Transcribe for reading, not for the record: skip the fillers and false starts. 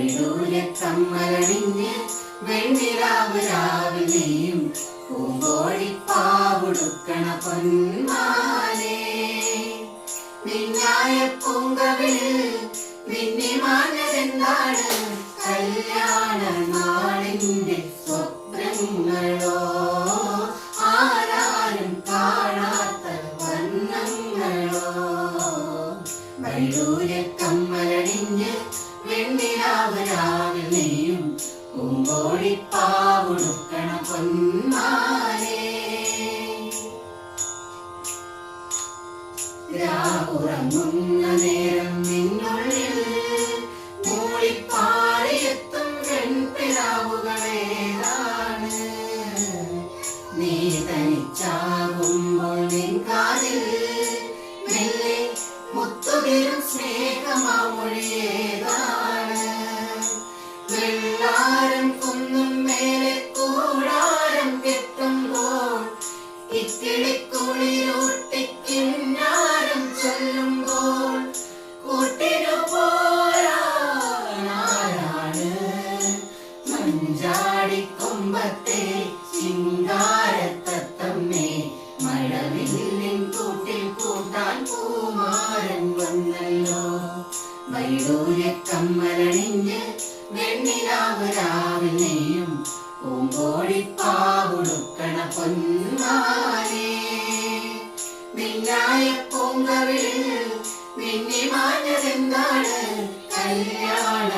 വൈഡൂര്യക്കമ്മലണിഞ്ഞ് വെണ്ണിലാവ് രാവിലെയും പൂങ്കോഴിപ്പാവുടുക്കണ പൊന്മാലേ നിന്നായ പൂങ്കവിളിൽ നിന്നിമാഞ്ഞതെന്താണ് കല്യാണ നാളിന്റെ സ്വപ്നങ്ങളോ ആരാരും കാണാത്ത വർണ്ണങ്ങളോ വൈഡൂര്യക്കമ്മലണിഞ്ഞ് വെണ്ണിലാവ് രാവിലെയും പൂങ്കോഴിപ്പാവുടുക്കണ പൊന്മാലേ ഉറങ്ങുന്ന നേരം നിന്നുള്ളിൽ മൂളിപ്പാറിയെത്തും വെൺപിലാവുകളേതാണ് നീ തനിച്ചാകുമ്പോൾ നിൻ കാതിൽ മെല്ലെ മുത്തുകിരും സ്നേഹമാമൊഴിയേതാണ് വെള്ളാരം കുന്നും മേലെ കൂടാരം കെട്ടുമ്പോൾ ഇക്കിളിക്കുളിരൂട്ടിക്കിന്നാരം ചൊല്ലുമ്പോൾ കൂട്ടിനു പോരാനാരാണ് മഞ്ചാടിക്കൊമ്പത്തെ ചിങ്കാരത്തത്തമ്മേ മഴവില്ലിൻ കൂട്ടിൽ കൂട്ടാൻ പൂമാരൻ വന്നല്ലോ വൈഡൂര്യക്കമ്മലണിഞ്ഞ് വെണ്ണിലാവ് രാവിലെയും പൂങ്കോഴിപ്പാവുടുക്കണ പൊന്മാലേ നിന്നായ പൂങ്കവിളിൽ നിന്നിമാഞ്ഞതെന്താണ് കല്യാണ